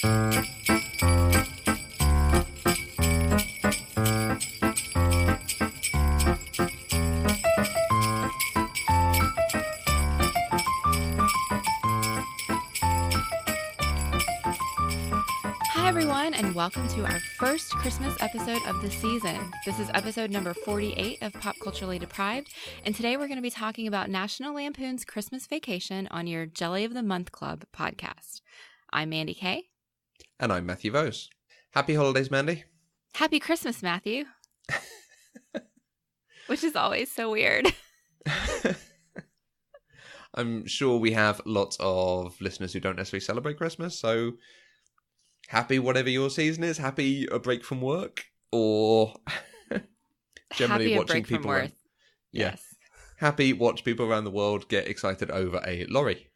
Hi everyone, and welcome to our first Christmas episode of the season. This is episode number 48 of Pop Culturally Deprived, and today we're going to be talking about National Lampoon's Christmas Vacation on your Jelly of the Month Club podcast. I'm Mandi Kay. And I'm Matthew Vose. Happy holidays, Mandi. Happy Christmas, Matthew. Which is always so weird. I'm sure we have lots of listeners who don't necessarily celebrate Christmas, so happy whatever your season is. Happy a break from work, or generally happy watching people around. Yes. Happy watch people around the world get excited over a lorry.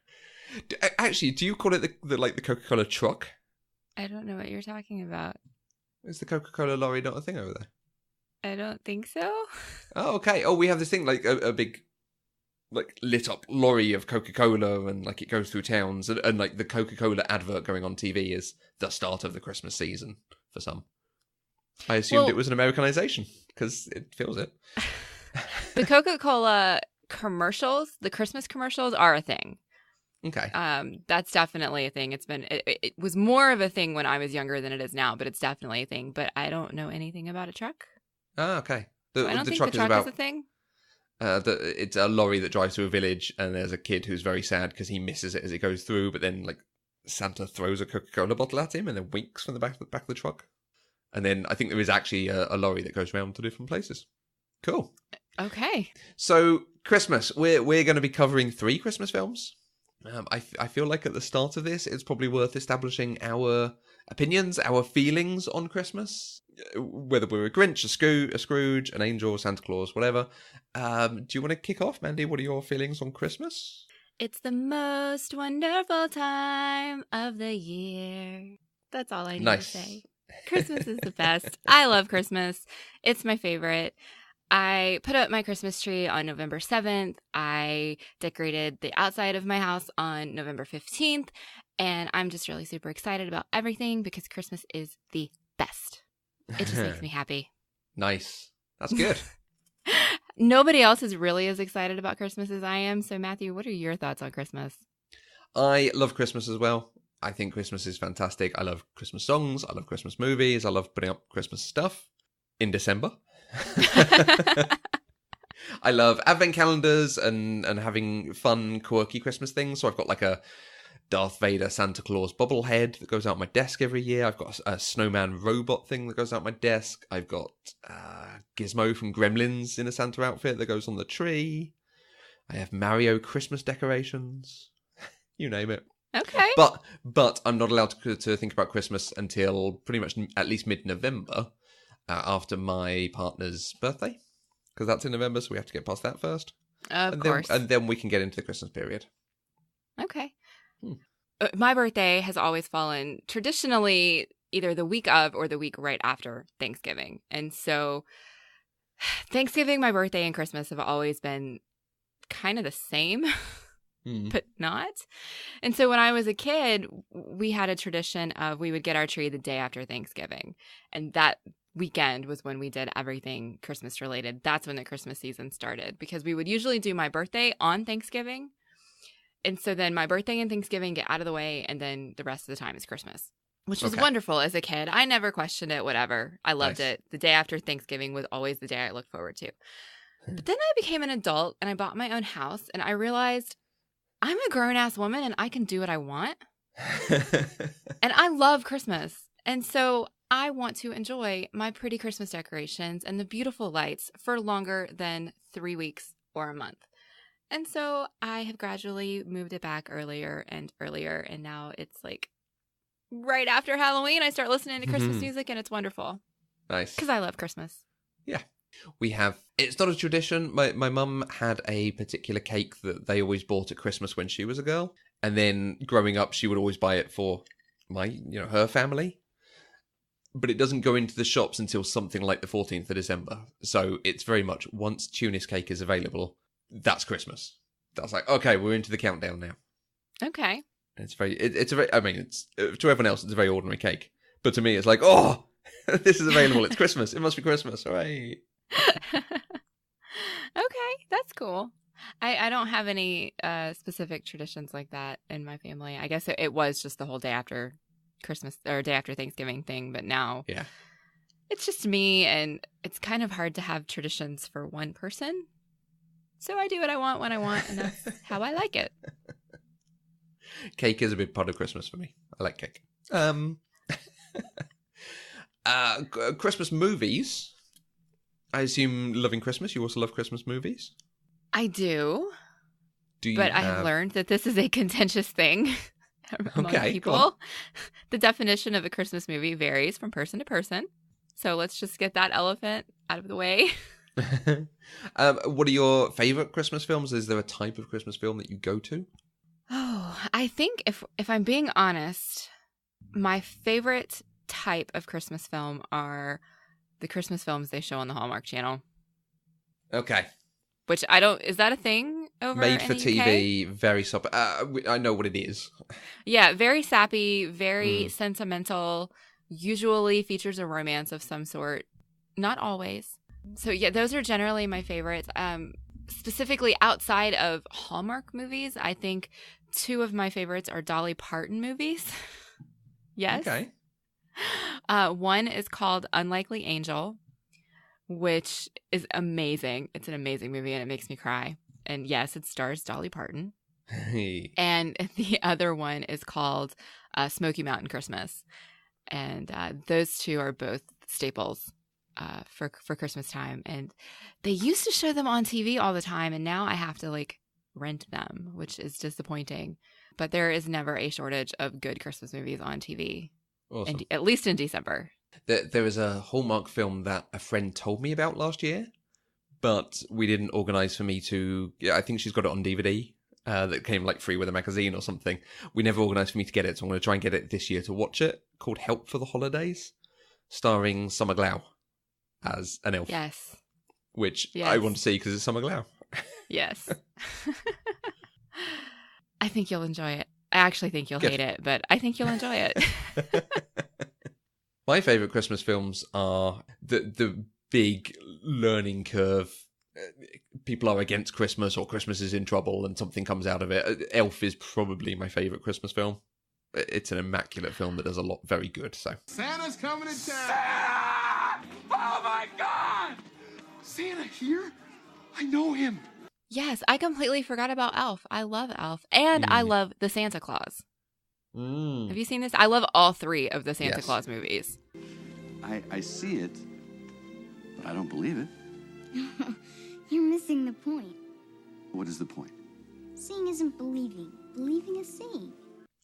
Actually, do you call it the Coca-Cola truck? I don't know what you're talking about. Is the Coca-Cola lorry not a thing over there? I don't think so. Oh, okay. Oh, we have this thing like a big, like lit up lorry of Coca-Cola, and like it goes through towns, and like the Coca-Cola advert going on TV is the start of the Christmas season for some. I assumed it was an Americanization because it feels it. The Coca-Cola commercials, the Christmas commercials, are a thing. Okay. That's definitely a thing. It was more of a thing when I was younger than it is now, but it's definitely a thing. But I don't know anything about a truck. Ah, okay. I don't think the truck is a thing. It's a lorry that drives through a village, and there's a kid who's very sad because he misses it as it goes through, but then like Santa throws a Coca-Cola bottle at him and then winks from the back of the truck. And then I think there is actually a lorry that goes around to different places. Cool. Okay. So Christmas, we're going to be covering 3 Christmas films. I feel like at the start of this, it's probably worth establishing our opinions, our feelings on Christmas. Whether we're a Grinch, a Scrooge, an angel, Santa Claus, whatever. Do you want to kick off, Mandi? What are your feelings on Christmas? It's the most wonderful time of the year. That's all I need to say. Christmas is the best. I love Christmas. It's my favorite. I put up my Christmas tree on November 7th. I decorated the outside of my house on November 15th. And I'm just really super excited about everything because Christmas is the best. It just makes me happy. Nice. That's good. Nobody else is really as excited about Christmas as I am. So, Matthew, what are your thoughts on Christmas? I love Christmas as well. I think Christmas is fantastic. I love Christmas songs. I love Christmas movies. I love putting up Christmas stuff in December. I love advent calendars and having fun, quirky Christmas things. So I've got like a Darth Vader Santa Claus bobblehead that goes out my desk every year. I've got a snowman robot thing that goes out my desk. I've got Gizmo from Gremlins in a Santa outfit that goes on the tree. I have Mario Christmas decorations. You name it. Okay. But I'm not allowed to think about Christmas until pretty much at least mid-November after my partner's birthday. Because that's in November, so we have to get past that first. Of course. And then we can get into the Christmas period. Okay. My birthday has always fallen traditionally either the week of or the week right after Thanksgiving. And so Thanksgiving, my birthday, and Christmas have always been kind of the same, but not. And so when I was a kid, we had a tradition of we would get our tree the day after Thanksgiving. And that weekend was when we did everything Christmas related. That's when the Christmas season started because we would usually do my birthday on Thanksgiving. And so then my birthday and Thanksgiving get out of the way, and then the rest of the time is Christmas, which was wonderful as a kid. I never questioned it, whatever. I loved it. The day after Thanksgiving was always the day I looked forward to. But then I became an adult, and I bought my own house, and I realized I'm a grown-ass woman, and I can do what I want. And I love Christmas. And so I want to enjoy my pretty Christmas decorations and the beautiful lights for longer than 3 weeks or a month. And so I have gradually moved it back earlier and earlier. And now it's like right after Halloween, I start listening to Christmas music and it's wonderful. Nice. Because I love Christmas. Yeah. We have, it's not a tradition. My mum had a particular cake that they always bought at Christmas when she was a girl. And then growing up, she would always buy it for her family. But it doesn't go into the shops until something like the 14th of December. So it's very much once Tunis cake is available, that's Christmas. That's like, okay, we're into the countdown now. Okay. It's it's a very, I mean, it's to everyone else, it's a very ordinary cake. But to me, it's like, oh, this is available. It's Christmas. It must be Christmas. Hooray. Okay, that's cool. I don't have any specific traditions like that in my family. I guess it was just the whole day after Christmas or day after Thanksgiving thing, but now it's just me, and it's kind of hard to have traditions for one person. So I do what I want when I want, and that's how I like it. Cake is a big part of Christmas for me. I like cake. Christmas movies. I assume loving Christmas, you also love Christmas movies? I do. But I have learned that this is a contentious thing among people. The definition of a Christmas movie varies from person to person. So let's just get that elephant out of the way. What are your favorite Christmas films? Is there a type of Christmas film that you go to? Oh, I think if I'm being honest, my favorite type of Christmas film are the Christmas films they show on the Hallmark Channel. Okay. Which I don't... Is that a thing over Made in for the TV, UK? very... I know what it is. Yeah, very sappy, very sentimental, usually features a romance of some sort. Not always. So yeah, those are generally my favorites. Specifically outside of Hallmark movies, I think two of my favorites are Dolly Parton movies. Yes. Okay. One is called Unlikely Angel, which is amazing. It's an amazing movie and it makes me cry. And yes, it stars Dolly Parton. Hey. And the other one is called Smoky Mountain Christmas. And those two are both staples for Christmas time. And they used to show them on TV all the time. And now I have to rent them, which is disappointing. But there is never a shortage of good Christmas movies on TV. Awesome. At least in December. There was a Hallmark film that a friend told me about last year, but we didn't organise for me to... Yeah, I think she's got it on DVD that came free with a magazine or something. We never organised for me to get it, so I'm going to try and get it this year to watch it, called Help for the Holidays, starring Summer Glau as an elf. Yes. Which I want to see because it's Summer Glau. Yes. I think you'll enjoy it. I actually think you'll hate it, but I think you'll enjoy it. My favourite Christmas films are the big learning curve. People are against Christmas or Christmas is in trouble and something comes out of it. Elf is probably my favourite Christmas film. It's an immaculate film that does a lot very good. So Santa's coming to town. Santa! Oh my God! Santa here? I know him. Yes, I completely forgot about Elf. I love Elf. And I love the Santa Claus. Have you seen this? I love all three of the Santa Claus movies. I see it, but I don't believe it. You're missing the point. What is the point? Seeing isn't believing. Believing is seeing.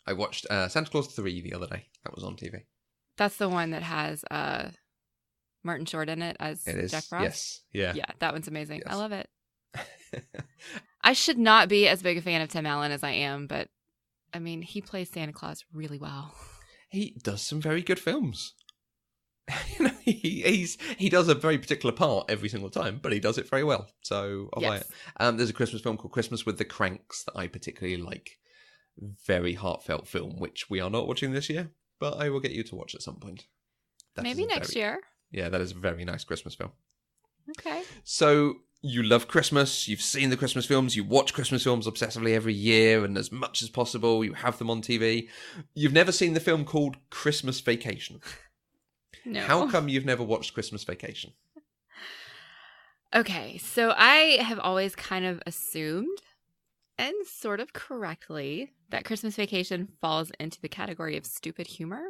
I watched Santa Claus 3 the other day. That was on TV. That's the one that has Martin Short in it as Jack Frost? Yes. Yeah. Yeah, that one's amazing. Yes. I love it. I should not be as big a fan of Tim Allen as I am, but I mean, he plays Santa Claus really well. He does some very good films. He does a very particular part every single time, but he does it very well. So I'll buy it. There's a Christmas film called Christmas with the Cranks that I particularly like. Very heartfelt film, which we are not watching this year, but I will get you to watch at some point. Maybe next year. Yeah, that is a very nice Christmas film. Okay. So you love Christmas, you've seen the Christmas films, you watch Christmas films obsessively every year, and as much as possible, you have them on TV. You've never seen the film called Christmas Vacation. No. How come you've never watched Christmas Vacation? Okay, so I have always kind of assumed, and sort of correctly, that Christmas Vacation falls into the category of stupid humor.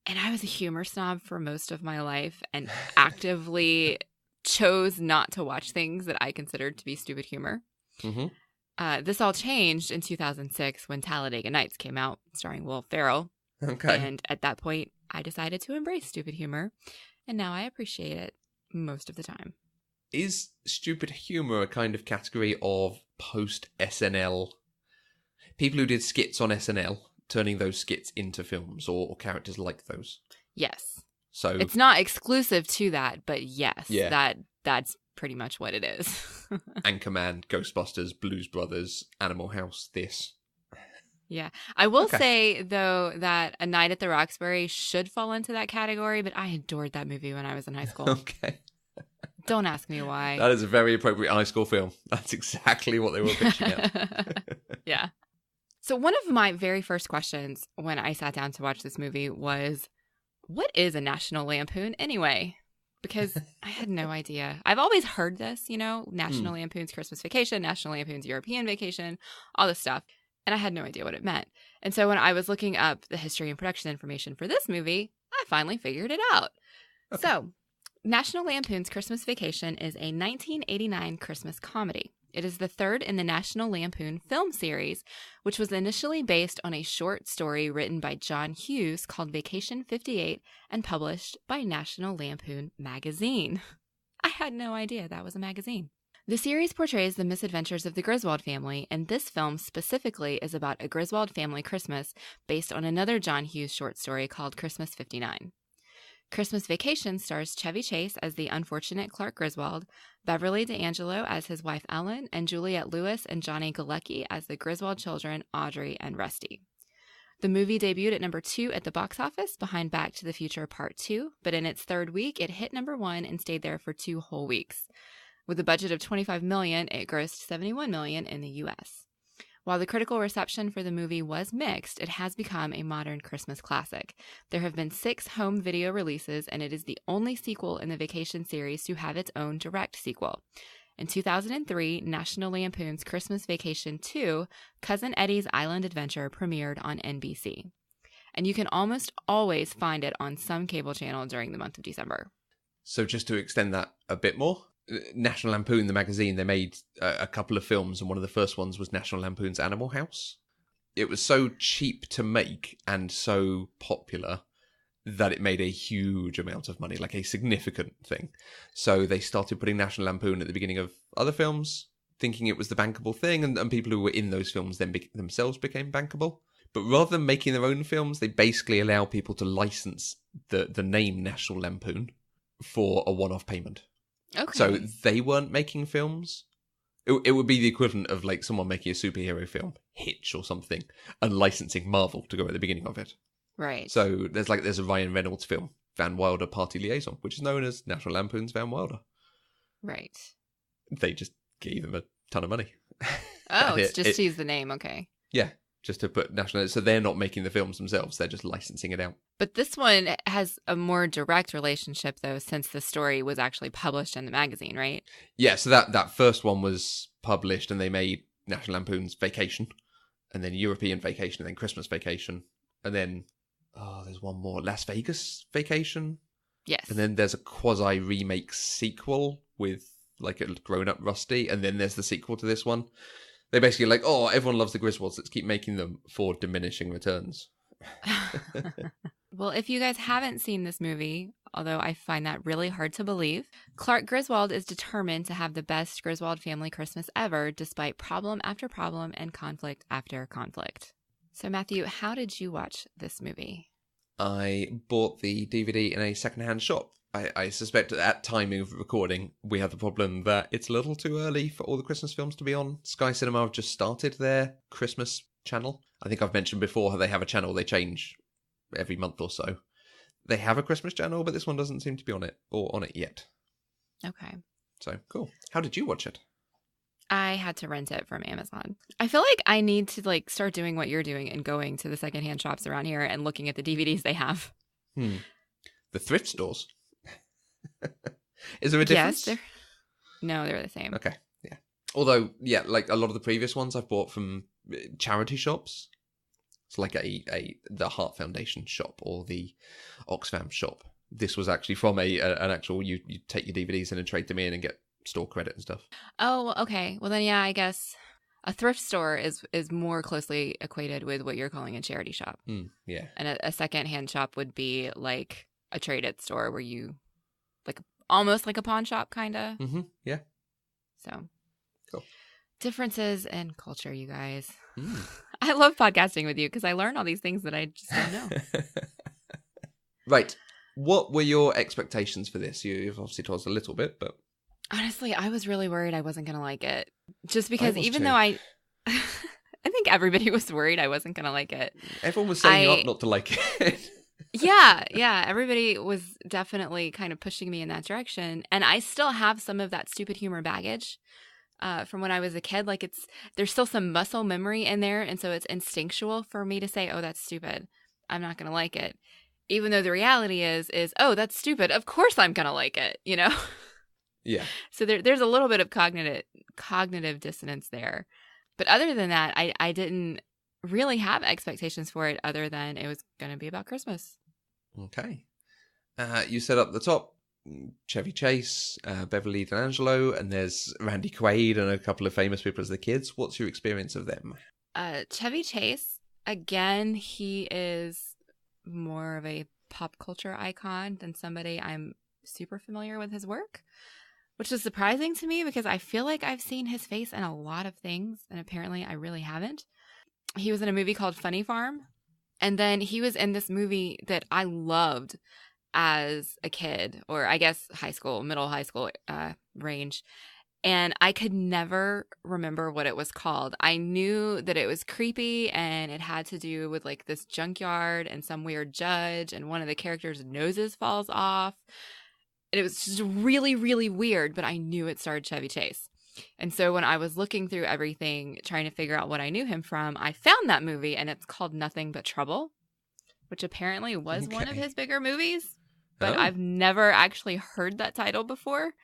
And I was a humor snob for most of my life and actively chose not to watch things that I considered to be stupid humor. Mm-hmm. This all changed in 2006 when Talladega Nights came out, starring Will Ferrell. Okay. And at that point, I decided to embrace stupid humor, and now I appreciate it most of the time. Is stupid humor a kind of category of post-SNL? People who did skits on SNL, turning those skits into films or characters like those? Yes. So it's not exclusive to that, but yes, yeah. that's pretty much what it is. Anchorman, Ghostbusters, Blues Brothers, Animal House, this. Yeah. I will Okay. say, though, that A Night at the Roxbury should fall into that category, but I adored that movie when I was in high school. Okay. Don't ask me why. That is a very appropriate high school film. That's exactly what they were pitching at. Yeah. So one of my very first questions when I sat down to watch this movie was, what is a National Lampoon anyway? Because I had no idea. I've always heard this, National Lampoon's Christmas Vacation, National Lampoon's European Vacation, all this stuff. And I had no idea what it meant. And so when I was looking up the history and production information for this movie, I finally figured it out. Okay. So National Lampoon's Christmas Vacation is a 1989 Christmas comedy. It is the third in the National Lampoon film series, which was initially based on a short story written by John Hughes called Vacation 58 and published by National Lampoon magazine. I had no idea that was a magazine. The series portrays the misadventures of the Griswold family, and this film specifically is about a Griswold family Christmas based on another John Hughes short story called Christmas 59. Christmas Vacation stars Chevy Chase as the unfortunate Clark Griswold, Beverly D'Angelo as his wife Ellen, and Juliette Lewis and Johnny Galecki as the Griswold children Audrey and Rusty. The movie debuted at number 2 at the box office behind Back to the Future Part 2, but in its third week it hit number 1 and stayed there for 2 whole weeks. With a budget of $25 million, it grossed $71 million in the U.S. While the critical reception for the movie was mixed, it has become a modern Christmas classic. There have been 6 home video releases, and it is the only sequel in the Vacation series to have its own direct sequel. In 2003, National Lampoon's Christmas Vacation 2, Cousin Eddie's Island Adventure, premiered on NBC. And you can almost always find it on some cable channel during the month of December. So just to extend that a bit more, National Lampoon, the magazine, they made a couple of films, and one of the first ones was National Lampoon's Animal House. It was so cheap to make and so popular that it made a huge amount of money, like a significant thing. So they started putting National Lampoon at the beginning of other films, thinking it was the bankable thing, and people who were in those films then themselves became bankable. But rather than making their own films, they basically allow people to license the name National Lampoon for a one-off payment. Okay. So they weren't making films. It would be the equivalent of like someone making a superhero film, Hitch or something, and licensing Marvel to go at the beginning of it. Right. So there's a Ryan Reynolds film, Van Wilder Party Liaison, which is known as National Lampoon's Van Wilder. Right. They just gave them a ton of money. Oh, it's just to use the name. Okay. Yeah, just to put national. So they're not making the films themselves; they're just licensing it out. But this one has a more direct relationship, though, since the story was actually published in the magazine, right? Yeah, so that first one was published, and they made National Lampoon's Vacation, and then European Vacation, and then Christmas Vacation, and then there's one more, Las Vegas Vacation. Yes. And then there's a quasi remake sequel with like a grown-up Rusty, and then there's the sequel to this one. They're basically like, everyone loves the Griswolds, let's keep making them for diminishing returns. Well, if you guys haven't seen this movie, although I find that really hard to believe, Clark Griswold is determined to have the best Griswold family Christmas ever, despite problem after problem and conflict after conflict. So, Matthew, how did you watch this movie? I bought the DVD in a secondhand shop. I suspect at timing of recording, we have the problem that it's a little too early for all the Christmas films to be on. Sky Cinema have just started their Christmas channel. I think I've mentioned before how they have a channel they change every month or so. They have a Christmas channel, but this one doesn't seem to be on it, or on it yet. Okay. So, cool. How did you watch it? I had to rent it from Amazon. I feel like I need to start doing what you're doing and going to the secondhand shops around here and looking at the DVDs they have. The thrift stores. Is there a difference? Yes, they're the same. Okay, yeah. Although, yeah, like a lot of the previous ones I've bought from charity shops. It's like the Heart Foundation shop or the Oxfam shop. This was actually from an actual, you take your DVDs in and trade them in and get store credit and stuff. Oh, okay. Well then, yeah, I guess a thrift store is more closely equated with what you're calling a charity shop. Yeah. And a secondhand shop would be like a traded store where you, like, almost like a pawn shop, kind of. Mm-hmm. Yeah. So. Cool. Differences in culture, you guys. I love podcasting with you because I learn all these things that I just don't know. Right. What were your expectations for this? You've obviously told us a little bit, but... Honestly, I was really worried I wasn't going to like it. Just because I was even too. though I think everybody was worried I wasn't going to like it. Everyone was setting you up not to like it. Yeah. Everybody was definitely kind of pushing me in that direction. And I still have some of that stupid humor baggage from when I was a kid. Like there's still some muscle memory in there. And so it's instinctual for me to say, oh, that's stupid. I'm not going to like it. Even though the reality is, oh, that's stupid. Of course I'm going to like it, you know? Yeah. So there's a little bit of cognitive dissonance there. But other than that, I didn't really have expectations for it other than it was going to be about Christmas. Okay. You said up the top, Chevy Chase, Beverly D'Angelo, and there's Randy Quaid and a couple of famous people as the kids. What's your experience of them? Chevy Chase, again, he is more of a pop culture icon than somebody I'm super familiar with his work, which is surprising to me because I feel like I've seen his face in a lot of things, and apparently I really haven't. He was in a movie called Funny Farm, and then he was in this movie that I loved as a kid, or I guess middle high school range, and I could never remember what it was called. I knew that it was creepy, and it had to do with like this junkyard and some weird judge, and one of the characters' noses falls off. And it was just really, really weird, but I knew it starred Chevy Chase. And so when I was looking through everything, trying to figure out what I knew him from, I found that movie, and it's called Nothing But Trouble, which apparently was one of his bigger movies. But I've never actually heard that title before.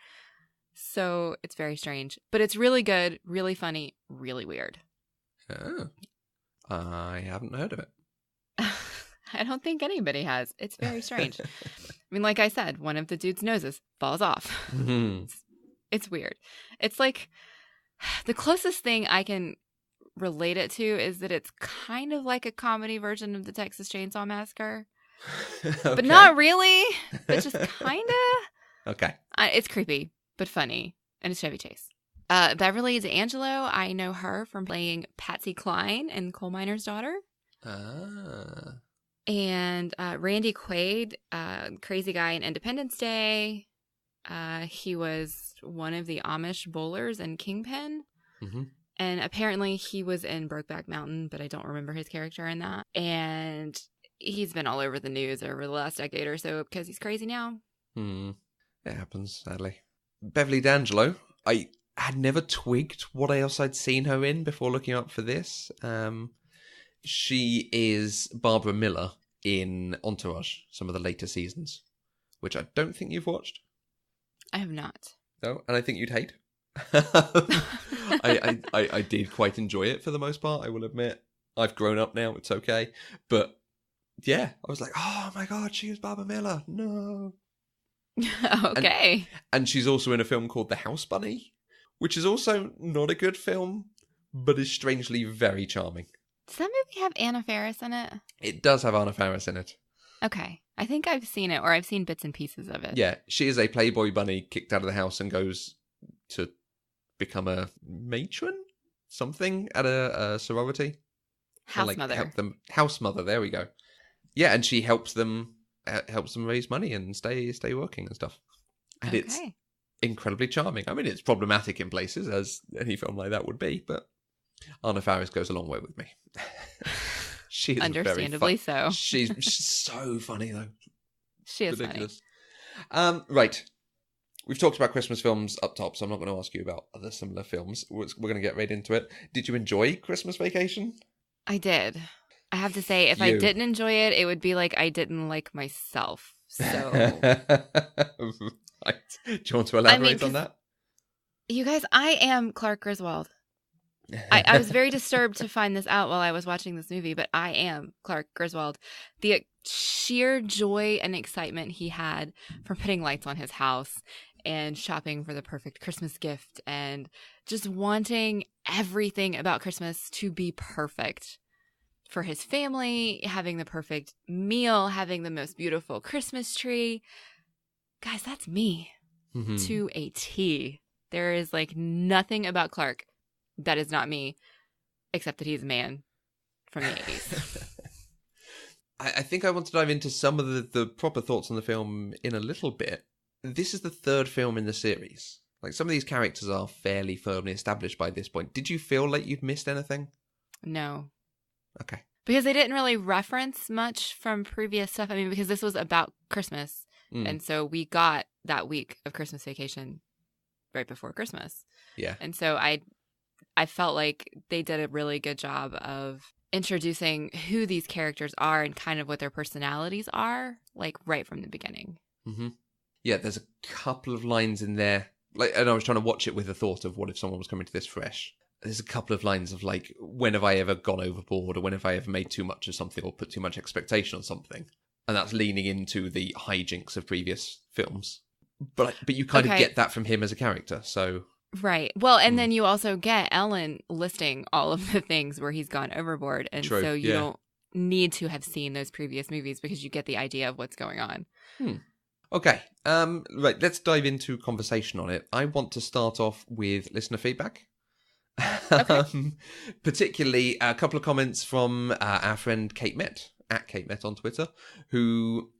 So it's very strange. But it's really good, really funny, really weird. Oh. I haven't heard of it. I don't think anybody has. It's very strange. I mean, like I said, one of the dude's noses falls off. It's weird. It's like the closest thing I can relate it to is that it's kind of like a comedy version of the Texas Chainsaw Massacre. Okay. But not really. It's just kind of. Okay. It's creepy, but funny. And it's Chevy Chase. Beverly D'Angelo, I know her from playing Patsy Cline in Coal Miner's Daughter. Ah. And Randy Quaid, crazy guy in Independence Day. He was one of the Amish bowlers in Kingpin. Mm-hmm. And apparently he was in Brokeback Mountain, but I don't remember his character in that. And he's been all over the news over the last decade or so because he's crazy now. It happens, sadly. Beverly D'Angelo, I had never twigged what else I'd seen her in before looking up for this. She is Barbara Miller in Entourage, some of the later seasons, which I don't think you've watched. I have not. No, and I think you'd hate. I did quite enjoy it for the most part, I will admit. I've grown up now, it's okay. But yeah, I was like, oh my God, she is Barbara Miller. No. Okay. And she's also in a film called The House Bunny, which is also not a good film, but is strangely very charming. Does that movie have Anna Faris in it? It does have Anna Faris in it. Okay. I think I've seen it, or I've seen bits and pieces of it. Yeah, she is a Playboy bunny kicked out of the house and goes to become a matron? Something at a sorority? House mother. Help them. House mother, there we go. Yeah, and she helps them raise money and stay working and stuff. And it's incredibly charming. I mean, it's problematic in places, as any film like that would be, but Anna Faris goes a long way with me. She is understandably so. She's so funny though. She is ridiculous. Funny. Right. We've talked about Christmas films up top, so I'm not going to ask you about other similar films. We're going to get right into it. Did you enjoy Christmas Vacation? I did. I have to say, if I didn't enjoy it, it would be like I didn't like myself. So, right. Do you want to elaborate on that? You guys, I am Clark Griswold. I was very disturbed to find this out while I was watching this movie, but I am Clark Griswold. The sheer joy and excitement he had from putting lights on his house and shopping for the perfect Christmas gift and just wanting everything about Christmas to be perfect for his family, having the perfect meal, having the most beautiful Christmas tree. Guys, that's me to a T. There is like nothing about Clark that is not me, except that he's a man from the 80s. I think I want to dive into some of the proper thoughts on the film in a little bit. This is the third film in the series. Like, some of these characters are fairly firmly established by this point. Did you feel like you'd missed anything? No. Okay. Because they didn't really reference much from previous stuff. I mean, because this was about Christmas. And so we got that week of Christmas Vacation right before Christmas. Yeah. And so I felt like they did a really good job of introducing who these characters are and kind of what their personalities are, like right from the beginning. Mm-hmm. Yeah, there's a couple of lines in there, and I was trying to watch it with the thought of what if someone was coming to this fresh. There's a couple of lines of like, when have I ever gone overboard, or when have I ever made too much of something, or put too much expectation on something, and that's leaning into the hijinks of previous films. But you kind of get that from him as a character, so. Right. Well, and then you also get Ellen listing all of the things where he's gone overboard. And True, so you don't need to have seen those previous movies because you get the idea of what's going on. Okay. Right, let's dive into conversation on it. I want to start off with listener feedback. Okay. Particularly a couple of comments from our friend Kate Met, at Kate Met on Twitter, who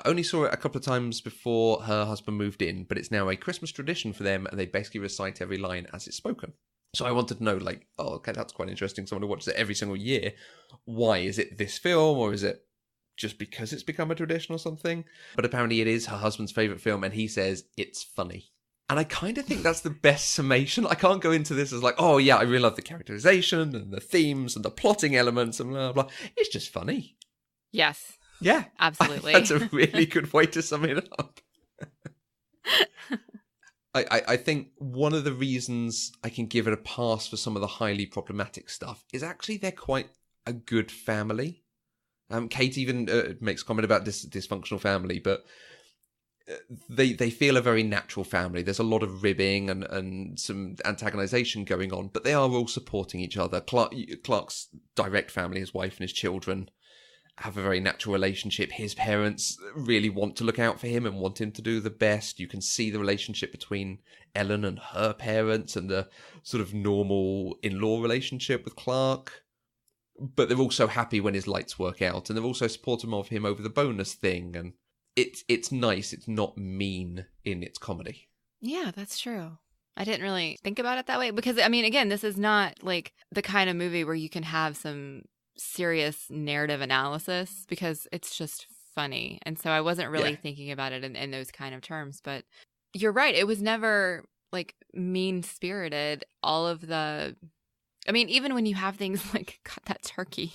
only saw it a couple of times before her husband moved in, but it's now a Christmas tradition for them, and they basically recite every line as it's spoken. So I wanted to know, like, oh, okay, that's quite interesting. Someone who watches it every single year. Why? Is it this film, or is it just because it's become a tradition or something? But apparently it is her husband's favourite film, and he says it's funny. And I kind of think that's the best summation. I can't go into this as like, oh yeah, I really love the characterization and the themes and the plotting elements and blah, blah. It's just funny. Yes. Yeah. Absolutely. That's a really good way to sum it up. I think one of the reasons I can give it a pass for some of the highly problematic stuff is actually they're quite a good family. Kate even makes a comment about this dysfunctional family, but they feel a very natural family. There's a lot of ribbing and some antagonization going on, but they are all supporting each other. Clark's direct family, his wife and his children, have a very natural relationship. His parents really want to look out for him and want him to do the best. You can see the relationship between Ellen and her parents and the sort of normal in-law relationship with Clark. But they're also happy when his lights work out, and they're also supportive of him over the bonus thing. And it's nice. It's not mean in its comedy. Yeah, that's true. I didn't really think about it that way because, I mean, again, this is not like the kind of movie where you can have some serious narrative analysis because it's just funny. And so I wasn't really thinking about it in those kind of terms. But you're right. It was never like mean-spirited. All of the... I mean, even when you have things like, God, that turkey.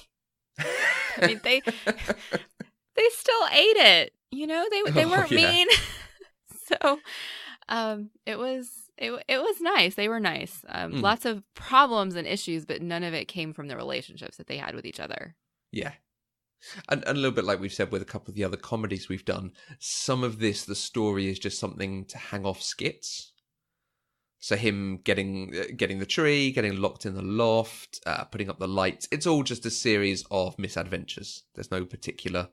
I mean, they still ate it. You know, they weren't mean. So it was nice. They were nice. Lots of problems and issues, but none of it came from the relationships that they had with each other. Yeah. And a little bit like we've said with a couple of the other comedies we've done, some of this, the story is just something to hang off skits. So him getting the tree, getting locked in the loft, putting up the lights, it's all just a series of misadventures. There's no particular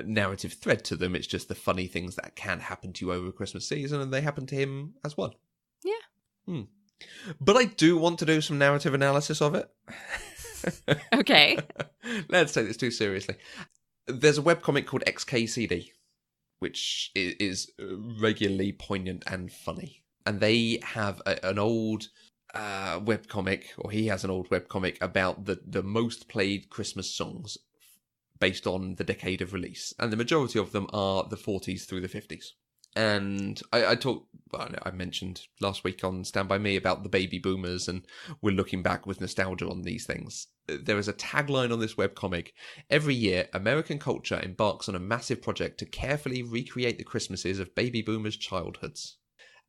narrative thread to them. It's just the funny things that can happen to you over a Christmas season, and they happen to him as well. Yeah. But I do want to do some narrative analysis of it. Okay. Let's take this too seriously. There's a webcomic called XKCD, which is regularly poignant and funny. And they have an old webcomic, or he has an old webcomic about the most played Christmas songs based on the decade of release. And the majority of them are the 40s through the 50s. And I mentioned last week on Stand By Me about the baby boomers, and we're looking back with nostalgia on these things. There is a tagline on this webcomic: every year, American culture embarks on a massive project to carefully recreate the Christmases of baby boomers' childhoods.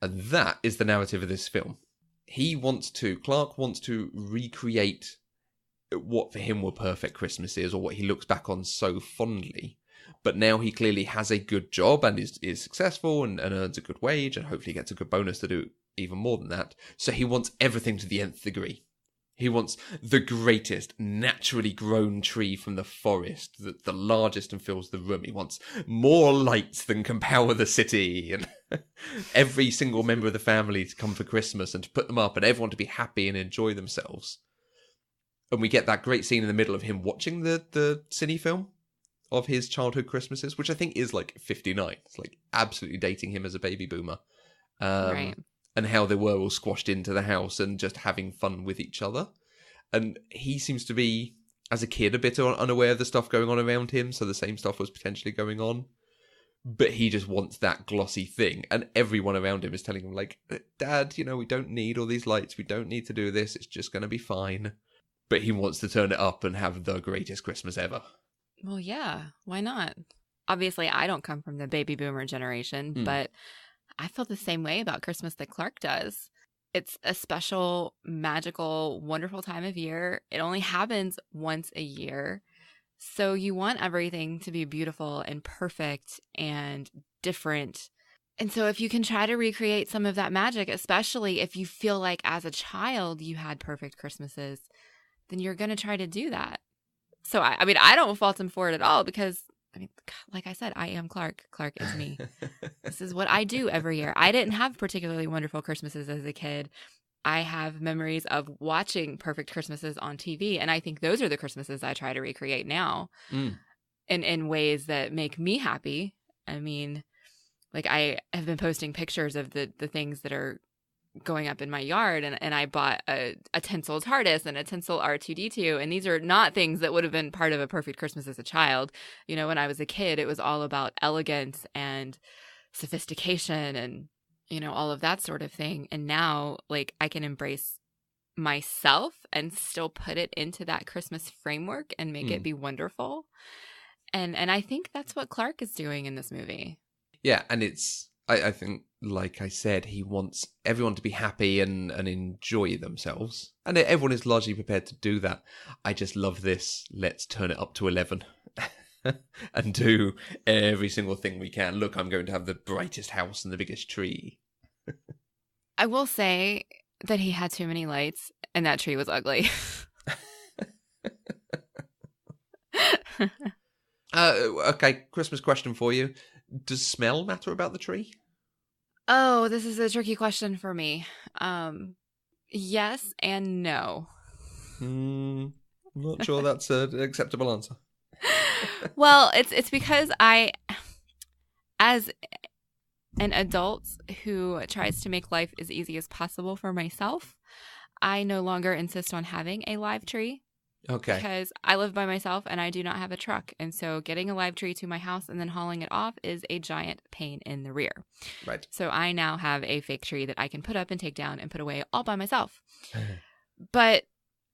And that is the narrative of this film. Clark wants to recreate what for him were perfect Christmases, or what he looks back on so fondly. But now he clearly has a good job and is successful and earns a good wage, and hopefully gets a good bonus to do even more than that. So he wants everything to the nth degree. He wants the greatest naturally grown tree from the forest, the largest and fills the room. He wants more lights than can power the city, and every single member of the family to come for Christmas and to put them up, and everyone to be happy and enjoy themselves. And we get that great scene in the middle of him watching the cine film of his childhood Christmases, which I think is like 59. It's like absolutely dating him as a baby boomer. Right. And how they were all squashed into the house and just having fun with each other. And he seems to be, as a kid, a bit unaware of the stuff going on around him, so the same stuff was potentially going on. But he just wants that glossy thing. And everyone around him is telling him, like, Dad, we don't need all these lights. We don't need to do this. It's just going to be fine. But he wants to turn it up and have the greatest Christmas ever. Well, yeah. Why not? Obviously, I don't come from the baby boomer generation, but I feel the same way about Christmas that Clark does. It's a special, magical, wonderful time of year. It only happens once a year. So you want everything to be beautiful and perfect and different. And so if you can try to recreate some of that magic, especially if you feel like as a child you had perfect Christmases, then you're going to try to do that. So, I mean, I don't fault him for it at all because, I mean, like I said, I am Clark. Clark is me. This is what I do every year. I didn't have particularly wonderful Christmases as a kid. I have memories of watching perfect Christmases on TV, and I think those are the Christmases I try to recreate now in ways that make me happy. I mean, like I have been posting pictures of the things that are going up in my yard, and I bought a tinsel TARDIS and a tinsel R2-D2, and these are not things that would have been part of a perfect Christmas as a child. When I was a kid, it was all about elegance and sophistication and all of that sort of thing. And now, like, I can embrace myself and still put it into that Christmas framework and make it be wonderful. And I think that's what Clark is doing in this movie. Yeah, and I think, like I said, he wants everyone to be happy and enjoy themselves. And everyone is largely prepared to do that. I just love this. Let's turn it up to 11. And do every single thing we can. Look, I'm going to have the brightest house and the biggest tree. I will say that he had too many lights and that tree was ugly. Okay, Christmas question for you. Does smell matter about the tree? Oh, this is a tricky question for me. Yes and no. I'm not sure that's an acceptable answer. Well, it's because I, as an adult who tries to make life as easy as possible for myself, I no longer insist on having a live tree. Okay. Because I live by myself and I do not have a truck. And so getting a live tree to my house and then hauling it off is a giant pain in the rear. Right. So I now have a fake tree that I can put up and take down and put away all by myself. But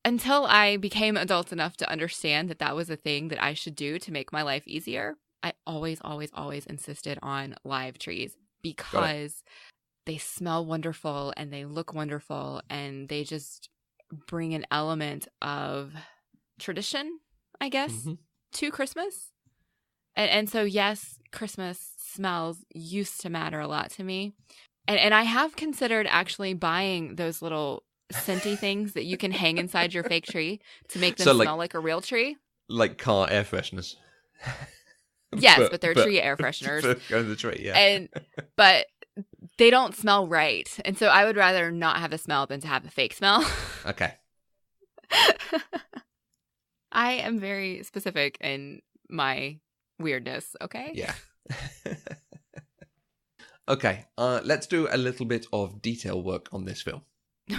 until I became adult enough to understand that that was a thing that I should do to make my life easier, I always, always, always insisted on live trees because they smell wonderful and they look wonderful and they just bring an element of tradition, I guess, to Christmas. And so, yes, Christmas smells used to matter a lot to me. And I have considered actually buying those little scenty things that you can hang inside your fake tree to make them smell like a real tree. Like car air fresheners. Yes, but they're tree air fresheners. Go to the tree, yeah. But they don't smell right. And so I would rather not have a smell than to have a fake smell. Okay. I am very specific in my weirdness, okay? Yeah. Okay, let's do a little bit of detail work on this film.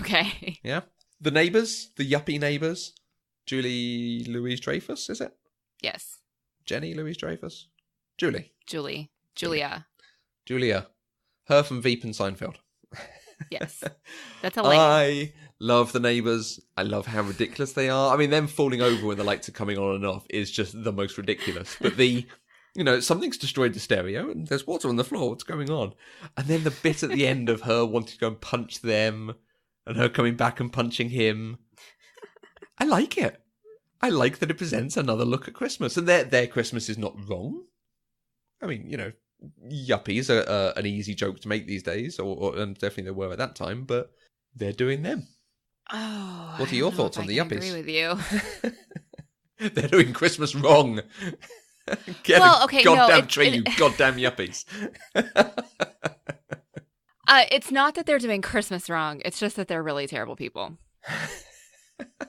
Okay. Yeah? The neighbours, the yuppie neighbours, Julie Louise-Dreyfus, is it? Yes. Jenny Louise-Dreyfus? Julia. Her from Veep and Seinfeld. Yes. That's a lady. I love the neighbours. I love how ridiculous they are. I mean, them falling over when the lights are coming on and off is just the most ridiculous. But something's destroyed the stereo and there's water on the floor. What's going on? And then the bit at the end of her wanting to go and punch them and her coming back and punching him. I like it. I like that it presents another look at Christmas. And their Christmas is not wrong. I mean, yuppies are an easy joke to make these days, and definitely they were at that time, but they're doing them. Oh, what are your thoughts on the yuppies? I agree with you. They're doing Christmas wrong. Get a goddamn tree, you goddamn yuppies. It's not that they're doing Christmas wrong. It's just that they're really terrible people.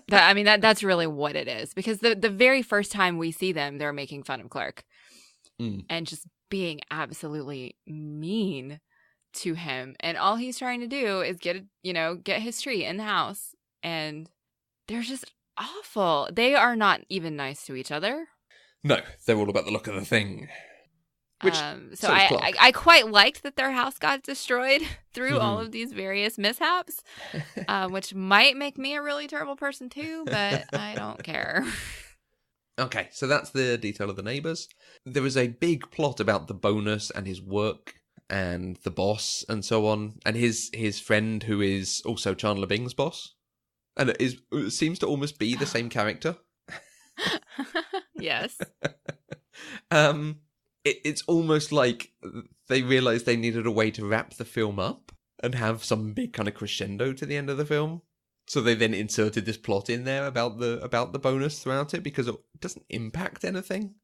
That's really what it is. Because the very first time we see them, they're making fun of Clark. And just being absolutely mean to him. And all he's trying to do is get his tree in the house. And they're just awful. They are not even nice to each other. No, they're all about the look of the thing. Which, So is I Clark. I quite liked that their house got destroyed through all of these various mishaps, which might make me a really terrible person too, but I don't care. Okay, so that's the detail of the neighbours. There is a big plot about the bonus and his work and the boss and so on, and his friend who is also Chandler Bing's boss, and it seems to almost be the same character. Yes. It's almost like they realised they needed a way to wrap the film up and have some big kind of crescendo to the end of the film. So they then inserted this plot in there about the bonus throughout it because it doesn't impact anything.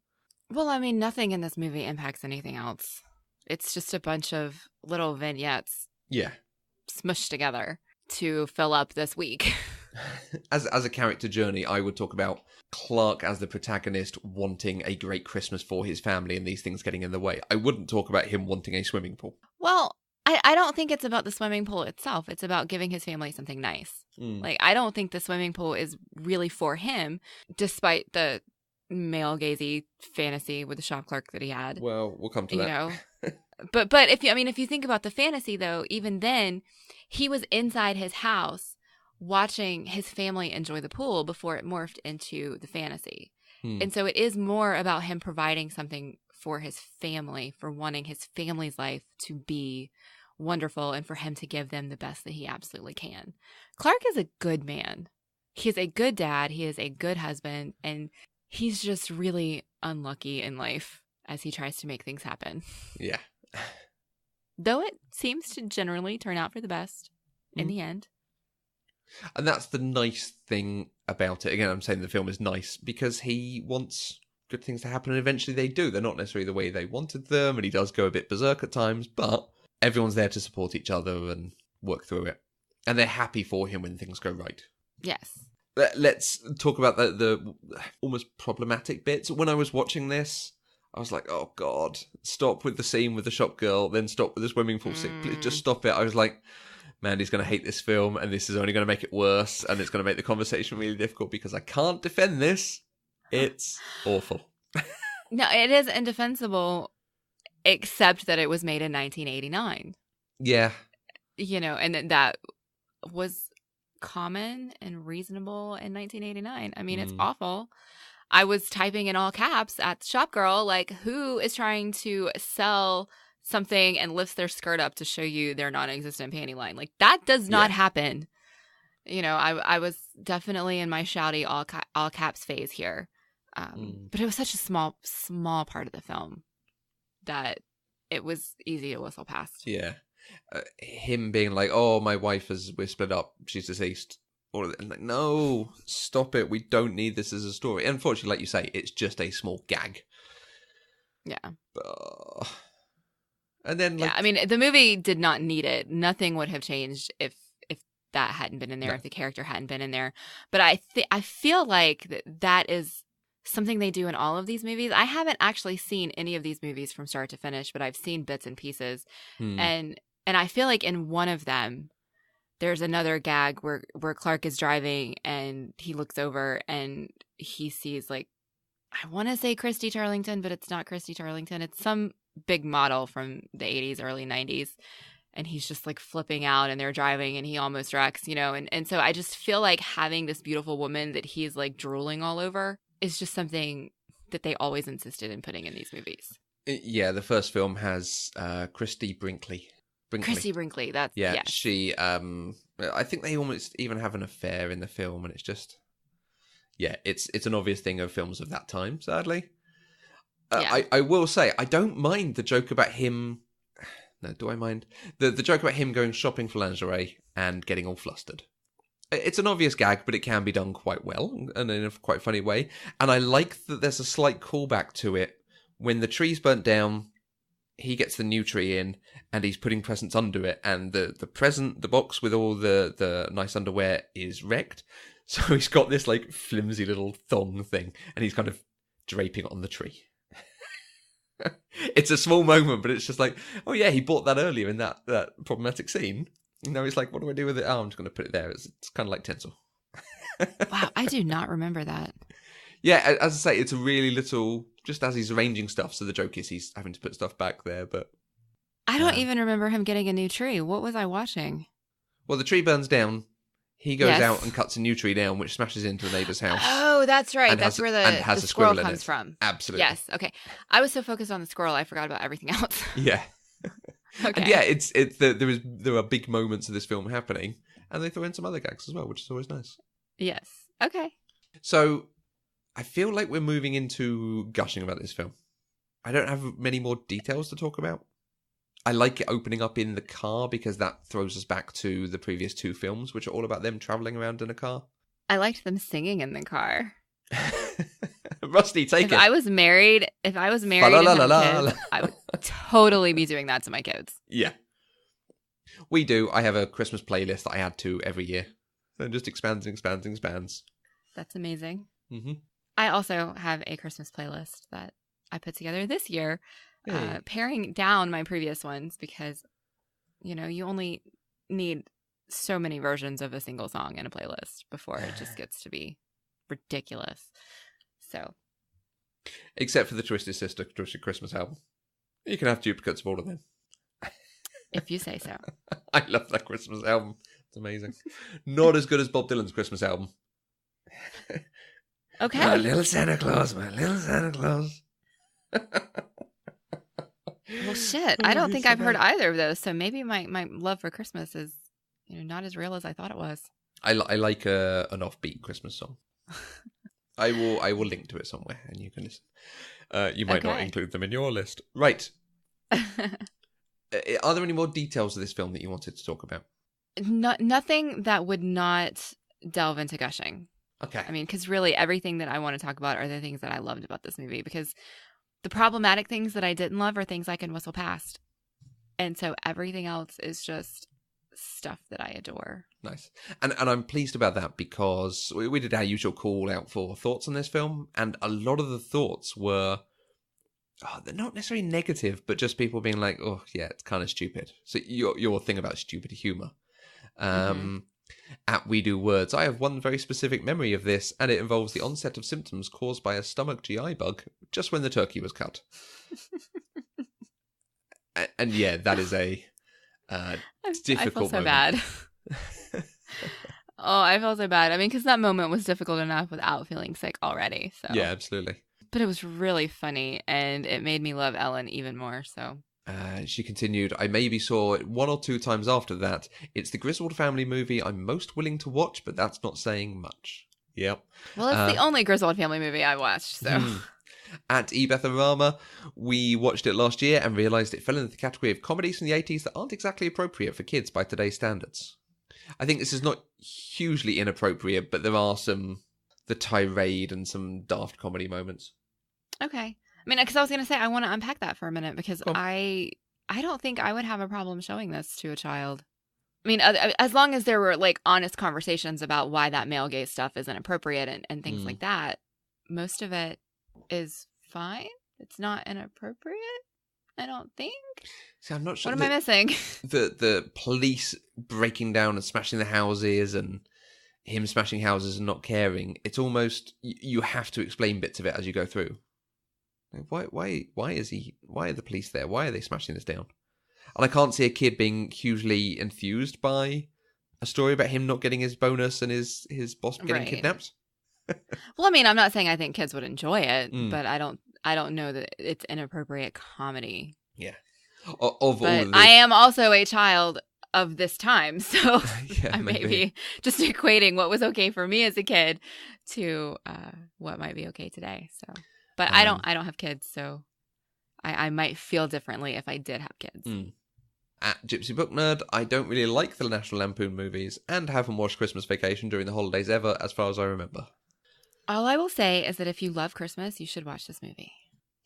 Well, I mean, nothing in this movie impacts anything else. It's just a bunch of little vignettes Yeah. smushed together to fill up this week. As a character journey, I would talk about Clark as the protagonist wanting a great Christmas for his family and these things getting in the way. I wouldn't talk about him wanting a swimming pool. Well, I don't think it's about the swimming pool itself. It's about giving his family something nice. Like, I don't think the swimming pool is really for him, despite the male gazy fantasy with the shop clerk that he had. Well, we'll come to that. You know, but if you think about the fantasy though, even then, he was inside his house watching his family enjoy the pool before it morphed into the fantasy. And so it is more about him providing something for his family, for wanting his family's life to be wonderful and for him to give them the best that he absolutely can. Clark is a good man. He is a good dad. He is a good husband. And he's just really unlucky in life as he tries to make things happen. Yeah. Though it seems to generally turn out for the best in the end. And that's the nice thing about it. Again, I'm saying the film is nice because he wants good things to happen and eventually they do. They're not necessarily the way they wanted them and he does go a bit berserk at times, but everyone's there to support each other and work through it. And they're happy for him when things go right. Yes. Let's talk about the almost problematic bits. When I was watching this, I was like, oh God, stop with the scene with the shop girl, then stop with the swimming pool scene. Please just stop it. I was like, Mandy's going to hate this film and this is only going to make it worse and it's going to make the conversation really difficult because I can't defend this. It's awful. No, it is indefensible, except that it was made in 1989. Yeah. You know, and that was common and reasonable in 1989. I mean, it's awful. I was typing in all caps at the shop girl, like, who is trying to sell something and lifts their skirt up to show you their non-existent panty line? Like, that does not happen. You know, I was definitely in my shouty all caps phase here. But it was such a small part of the film that it was easy to whistle past. Yeah. Him being like, oh, my wife we're split up, she's deceased. And like, no, stop it. We don't need this as a story. Unfortunately, like you say, it's just a small gag. Yeah. And then, like, yeah, I mean, the movie did not need it. Nothing would have changed if that hadn't been in there, if the character hadn't been in there. But I feel like that is something they do in all of these movies. I haven't actually seen any of these movies from start to finish, but I've seen bits and pieces. And I feel like in one of them, there's another gag where Clark is driving and he looks over and he sees, like, I want to say Christy Turlington, but it's not Christy Turlington. It's some big model from the 80s, early 90s. And he's just like flipping out and they're driving and he almost wrecks, you know. And so I just feel like having this beautiful woman that he's like drooling all over is just something that they always insisted in putting in these movies. Yeah, the first film has Christy Brinkley. Christy Brinkley, that's yes. She I think they almost even have an affair in the film and it's just it's an obvious thing of films of that time, sadly. I will say I don't mind the joke about him. No, do I mind the joke about him going shopping for lingerie and getting all flustered? It's an obvious gag, but it can be done quite well and in a quite funny way. And I like that there's a slight callback to it when the tree's burnt down. He gets the new tree in and he's putting presents under it, and the box with all the nice underwear is wrecked. So he's got this like flimsy little thong thing and he's kind of draping it on the tree. It's a small moment, but it's just like, oh yeah, he bought that earlier in that problematic scene. You know, he's like, what do I do with it? Oh, I'm just going to put it there. It's kind of like tinsel. Wow, I do not remember that. Yeah, as I say, it's a really little, just as he's arranging stuff, so the joke is he's having to put stuff back there, but... I don't even remember him getting a new tree. What was I watching? Well, the tree burns down, he goes Yes. out and cuts a new tree down, which smashes into a neighbour's house. Oh, that's right. And That's has- where and has the a squirrel squirrel in comes it. from. Absolutely. Yes, okay. I was so focused on the squirrel, I forgot about everything else. Yeah. Okay. And yeah, there are big moments of this film happening, and they throw in some other gags as well, which is always nice. Yes. Okay. So, I feel like we're moving into gushing about this film. I don't have many more details to talk about. I like it opening up in the car because that throws us back to the previous two films, which are all about them traveling around in a car. I liked them singing in the car. Rusty, take If it. I was married and had kids, I would totally be doing that to my kids. Yeah. We do. I have a Christmas playlist that I add to every year. So it just expands and expands and expands. That's amazing. Mm-hmm. I also have a Christmas playlist that I put together this year, Hey. paring down my previous ones because, you only need so many versions of a single song in a playlist before it just gets to be ridiculous. So, Except for the Twisted Sister Twisted Christmas album. You can have duplicates of all of them. if you say so. I love that Christmas album. It's amazing. Not as good as Bob Dylan's Christmas album. Okay. My little Santa Claus, my little Santa Claus. Well, shit. I don't think I've heard either of those. So maybe my love for Christmas is, not as real as I thought it was. I like an offbeat Christmas song. I will link to it somewhere, and you can listen. You might not Okay. include them in your list, right? Are there any more details of this film that you wanted to talk about? Nothing that would not delve into gushing. Okay. I mean, because really everything that I want to talk about are the things that I loved about this movie, because the problematic things that I didn't love are things I can whistle past. And so everything else is just stuff that I adore. Nice. And I'm pleased about that because we did our usual call out for thoughts on this film, and a lot of the thoughts were, they're not necessarily negative, but just people being like, oh, yeah, it's kind of stupid. So your thing about stupid humour. At We Do Words, I have one very specific memory of this, and it involves the onset of symptoms caused by a stomach GI bug just when the turkey was cut. and yeah, that is a difficult I feel so moment. bad. Oh, I feel so bad. I mean, because that moment was difficult enough without feeling sick already. So Yeah, absolutely. But it was really funny, and it made me love Ellen even more. So She continued, I maybe saw it one or two times after that. It's the Griswold family movie I'm most willing to watch, but that's not saying much. Yep. well, it's the only Griswold family movie I watched. So At Ebetharama, we watched it last year and realised it fell into the category of comedies from the 80s that aren't exactly appropriate for kids by today's standards. I think this is not hugely inappropriate, but there are the tirade and some daft comedy moments. okay. I mean, because I was going to say I want to unpack that for a minute because Cool. I don't think I would have a problem showing this to a child. I mean, as long as there were like honest conversations about why that male gaze stuff isn't appropriate and things like that, most of it is fine. It's not inappropriate, I don't think. See, I'm not sure. What am I missing? The police breaking down and smashing the houses and him smashing houses and not caring. It's almost you have to explain bits of it as you go through. Like, why are the police there? Why are they smashing this down? And I can't see a kid being hugely enthused by a story about him not getting his bonus and his boss getting Right. kidnapped. Well, I mean, I'm not saying I think kids would enjoy it, Mm. but I don't know that it's inappropriate comedy. Yeah. Of all But of this, I am also a child of this time, so Yeah, I may maybe. be just equating what was okay for me as a kid to what might be okay today. So, but I don't have kids, so I might feel differently if I did have kids. Mm. At Gypsy Book Nerd, I don't really like the National Lampoon movies and haven't watched Christmas Vacation during the holidays ever, as far as I remember. All I will say is that if you love Christmas, you should watch this movie.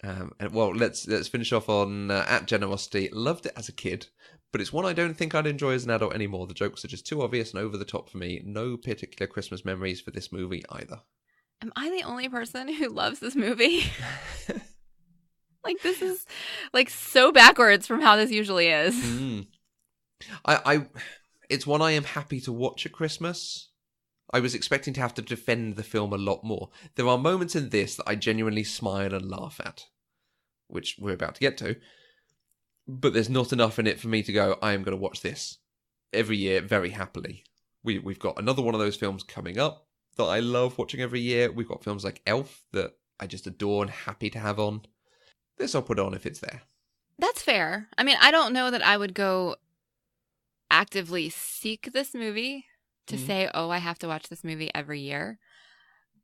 Let's finish off on At Generosity. Loved it as a kid, but it's one I don't think I'd enjoy as an adult anymore. The jokes are just too obvious and over the top for me. No particular Christmas memories for this movie either. Am I the only person who loves this movie? Like, this is like so backwards from how this usually is. Mm. It's one I am happy to watch at Christmas. I was expecting to have to defend the film a lot more. There are moments in this that I genuinely smile and laugh at, which we're about to get to. But there's not enough in it for me to go, I am going to watch this every year very happily. We've got another one of those films coming up that I love watching every year. We've got films like Elf that I just adore and happy to have on. This I'll put on if it's there. That's fair. I mean, I don't know that I would go actively seek this movie to say, oh, I have to watch this movie every year,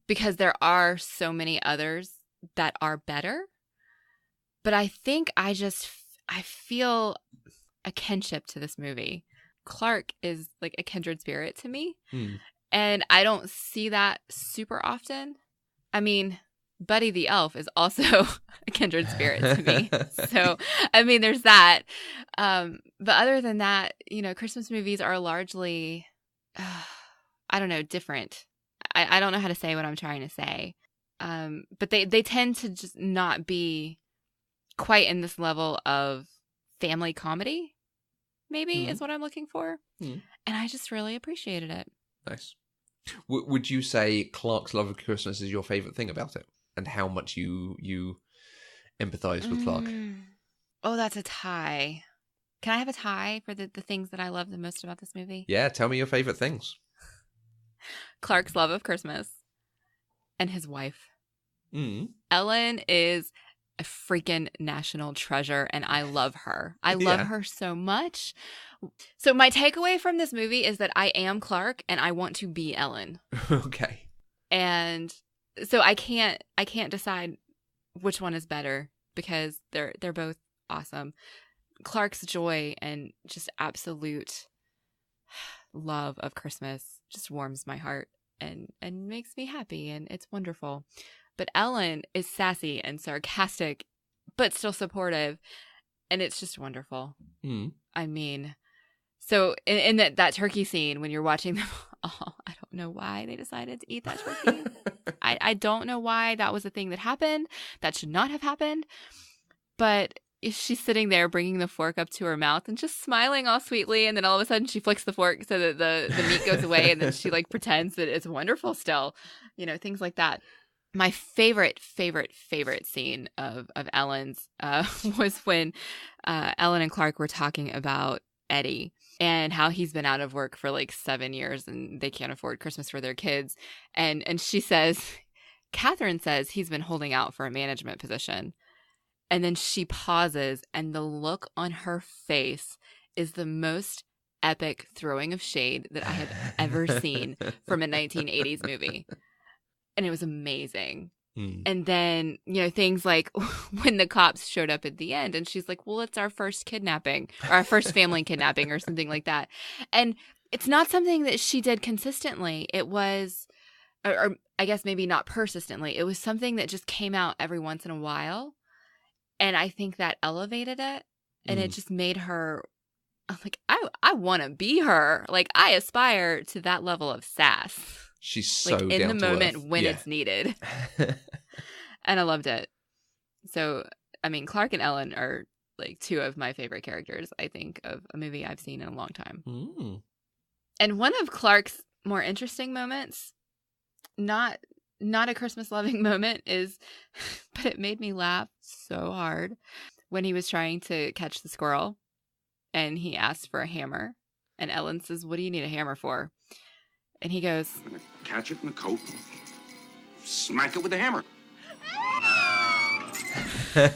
because there are so many others that are better. But I think I feel a kinship to this movie. Clark is like a kindred spirit to me. And I don't see that super often. I mean, Buddy the Elf is also a kindred spirit to me. So, I mean, there's that. But other than that, Christmas movies are largely, I don't know, different. I don't know how to say what I'm trying to say. But they tend to just not be quite in this level of family comedy, maybe is what I'm looking for. And I just really appreciated it. Nice. Would you say Clark's love of Christmas is your favourite thing about it? And how much you empathise with Clark? Oh, that's a tie. Can I have a tie for the things that I love the most about this movie? Yeah, tell me your favourite things. Clark's love of Christmas and his wife. Ellen is a freaking national treasure, and I love her. I love her so much. So my takeaway from this movie is that I am Clark and I want to be Ellen. Okay. And so I can't decide which one is better, because they're both awesome. Clark's joy and just absolute love of Christmas just warms my heart and makes me happy, and it's wonderful. But Ellen is sassy and sarcastic, but still supportive, and it's just wonderful. I mean, so in that turkey scene when you're watching them, I don't know why they decided to eat that turkey. I don't know why that was a thing that happened. That should not have happened. But she's sitting there bringing the fork up to her mouth and just smiling all sweetly, and then all of a sudden she flicks the fork so that the meat goes away, and then she like pretends that it's wonderful still. Things like that. My favorite scene of Ellen's was when Ellen and Clark were talking about Eddie and how he's been out of work for like 7 years and they can't afford Christmas for their kids. And she says, Catherine says he's been holding out for a management position. And then she pauses, and the look on her face is the most epic throwing of shade that I have ever seen from a 1980s movie. And it was amazing. And then, things like when the cops showed up at the end and she's like, well, it's our first kidnapping or our first family kidnapping or something like that. And it's not something that she did consistently. It was, or I guess maybe not persistently. It was something that just came out every once in a while. And I think that elevated it. And it just made her, I'm like, I want to be her. Like, I aspire to that level of sass. She's so like in down the to moment earth. when it's needed. And I loved it. So, I mean, Clark and Ellen are like two of my favorite characters, I think, of a movie I've seen in a long time. And one of Clark's more interesting moments, not a Christmas loving moment, is, but it made me laugh so hard, when he was trying to catch the squirrel and he asked for a hammer. And Ellen says, what do you need a hammer for? And he goes, I'm gonna catch it in the coat, smack it with a hammer. And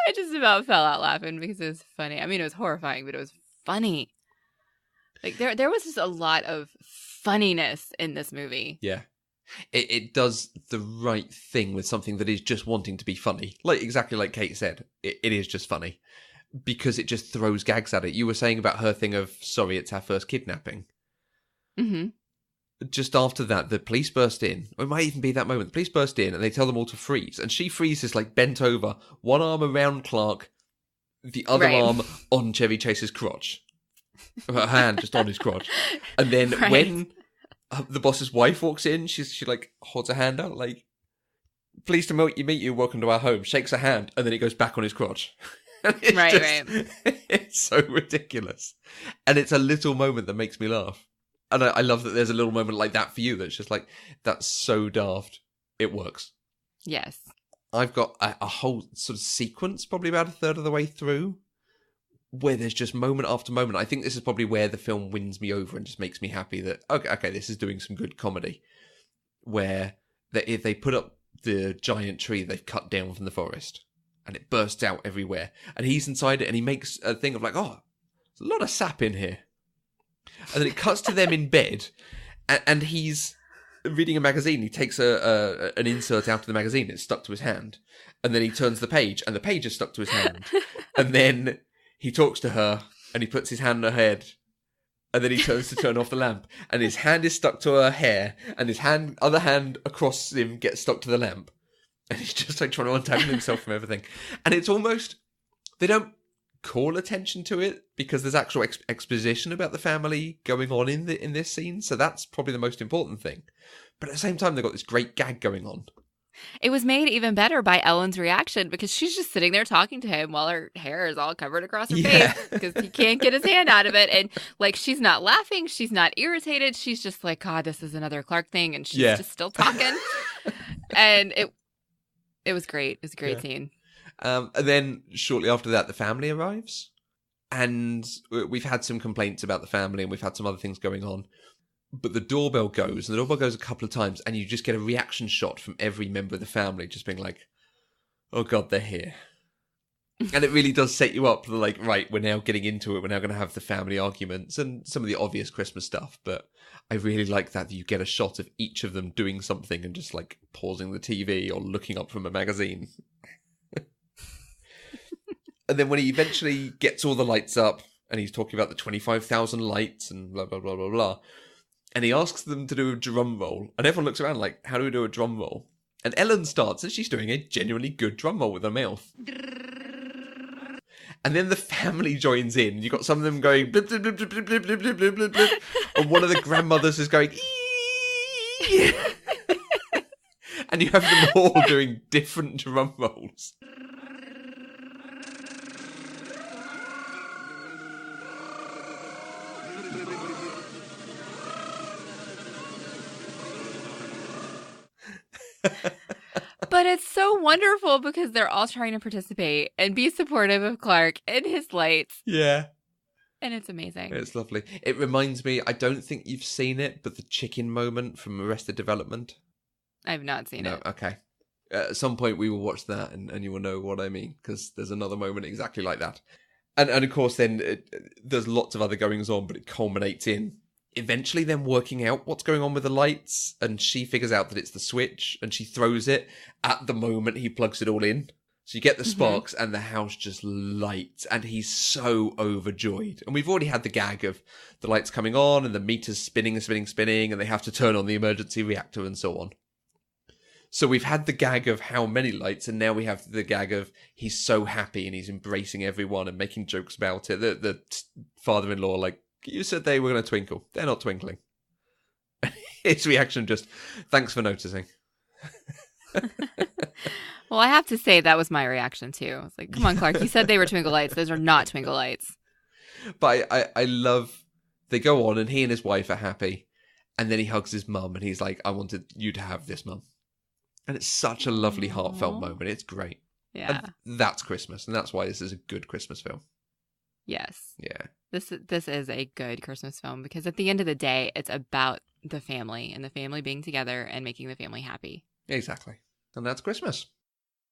I just about fell out laughing because it was funny. I mean, it was horrifying, but it was funny. Like there was just a lot of funniness in this movie. Yeah. It does the right thing with something that is just wanting to be funny. Like exactly like Kate said, it is just funny. Because it just throws gags at it. You were saying about her thing of, sorry, it's our first kidnapping. Just after that, the police burst in. Or it might even be that moment. The police burst in and they tell them all to freeze. And she freezes like bent over, one arm around Clark, the other arm on Chevy Chase's crotch. Her hand just on his crotch. And then when the boss's wife walks in, she like holds her hand out like, pleased to meet you, welcome to our home. Shakes her hand and then it goes back on his crotch. It's so ridiculous. And it's a little moment that makes me laugh. And I love that there's a little moment like that for you that's just like, that's so daft. It works. Yes. I've got a whole sort of sequence, probably about a third of the way through, where there's just moment after moment. I think this is probably where the film wins me over and just makes me happy that, okay, this is doing some good comedy. Where if they put up the giant tree they've cut down from the forest, and it bursts out everywhere, and he's inside it, and he makes a thing of like, oh, there's a lot of sap in here. And then it cuts to them in bed, and he's reading a magazine. He takes an insert out of the magazine. It's stuck to his hand. And then he turns the page, and the page is stuck to his hand. And then he talks to her, and he puts his hand on her head. And then he turns to turn off the lamp. And his hand is stuck to her hair, and his other hand across him gets stuck to the lamp. And he's just like trying to untangle himself from everything. And it's almost... They don't call attention to it because there's actual exposition about the family going on in this scene, so that's probably the most important thing. But at the same time, they've got this great gag going on. It was made even better by Ellen's reaction because she's just sitting there talking to him while her hair is all covered across her face because he can't get his hand out of it. And like, she's not laughing, she's not irritated, she's just like, God, this is another Clark thing, and she's just still talking. And it was great. It was a great scene. And then shortly after that, the family arrives. And we've had some complaints about the family, and we've had some other things going on. But the doorbell goes, and the doorbell goes a couple of times, and you just get a reaction shot from every member of the family just being like, oh God, they're here. And it really does set you up for like, right, we're now getting into it. We're now going to have the family arguments and some of the obvious Christmas stuff. But I really like that you get a shot of each of them doing something and just like pausing the TV or looking up from a magazine. And then when he eventually gets all the lights up and he's talking about the 25,000 lights and blah, blah, blah, blah, blah. And he asks them to do a drum roll. And everyone looks around like, how do we do a drum roll? And Ellen starts and she's doing a genuinely good drum roll with her mouth. And then the family joins in. You've got some of them going blip, blip, blip, blip, blip, blip, blip, blip, blip, blip. And one of the grandmothers is going ee! And you have them all doing different drum rolls. But it's so wonderful because they're all trying to participate and be supportive of Clark and his lights. Yeah. And it's amazing. It's lovely. It reminds me, I don't think you've seen it, but the chicken moment from Arrested Development. I've not seen it. Okay. At some point we will watch that and you will know what I mean, because there's another moment exactly like that. And of course then there's lots of other goings on, but it culminates in eventually them working out what's going on with the lights, and she figures out that it's the switch, and she throws it at the moment he plugs it all in. So you get the sparks, and the house just lights, and he's so overjoyed. And we've already had the gag of the lights coming on, and the meters spinning, and they have to turn on the emergency reactor, and so on. So we've had the gag of how many lights, and now we have the gag of he's so happy, and he's embracing everyone, and making jokes about it. The father-in-law, like, you said they were going to twinkle. They're not twinkling. His reaction just, thanks for noticing. Well, I have to say that was my reaction too. I was like, come on, Clark, you said they were twinkle lights. Those are not twinkle lights. But I love, they go on and he and his wife are happy. And then he hugs his mum and he's like, I wanted you to have this, Mum. And it's such a lovely, heartfelt moment. It's great. Yeah. And that's Christmas. And that's why this is a good Christmas film. Yes. Yeah. This is a good Christmas film because at the end of the day, it's about the family and the family being together and making the family happy. Exactly. And that's Christmas.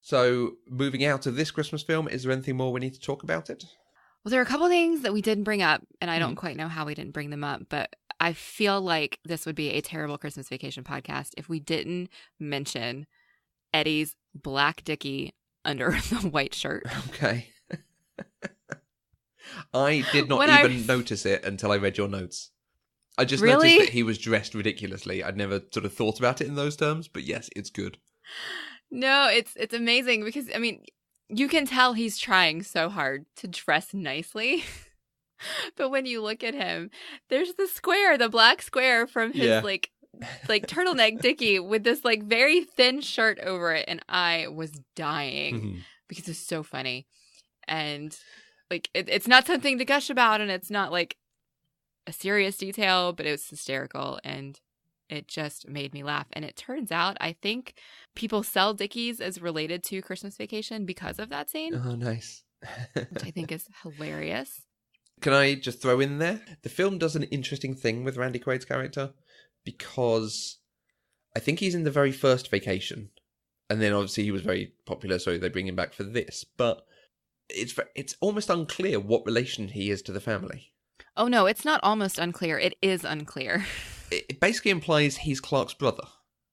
So moving out of this Christmas film, is there anything more we need to talk about it? Well, there are a couple things that we didn't bring up, and I don't quite know how we didn't bring them up, but I feel like this would be a terrible Christmas Vacation podcast if we didn't mention Eddie's black dickie under the white shirt. Okay. I did not notice it until I read your notes. I just noticed that he was dressed ridiculously. I'd never sort of thought about it in those terms, but yes, it's good. No, it's amazing because, I mean, you can tell he's trying so hard to dress nicely. But when you look at him, there's the black square from his like turtleneck dickie with this like very thin shirt over it. And I was dying because it's so funny. And like, it's not something to gush about, and it's not like a serious detail, but it was hysterical and it just made me laugh. And it turns out, I think people sell Dickies as related to Christmas Vacation because of that scene, Oh, nice. which I think is hilarious. Can I just throw in there? The film does an interesting thing with Randy Quaid's character because I think he's in the very first Vacation. And then obviously he was very popular, so they bring him back for this. But it's almost unclear what relation he is to the family. Oh, no, it's not almost unclear. It is unclear. It basically implies he's Clark's brother.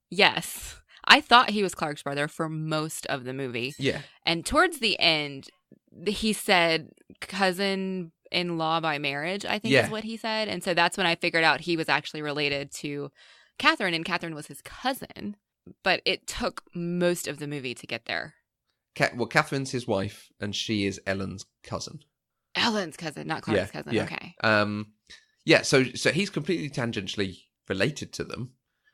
Yes. I thought he was Clark's brother for most of the movie. Yeah. And towards the end, he said cousin-in-law by marriage, I think is what he said. And so that's when I figured out he was actually related to Catherine, and Catherine was his cousin. But it took most of the movie to get there. Well, Catherine's his wife, and she is Ellen's cousin. Ellen's cousin, not Clark's cousin. Yeah. Okay. So he's completely tangentially related to them.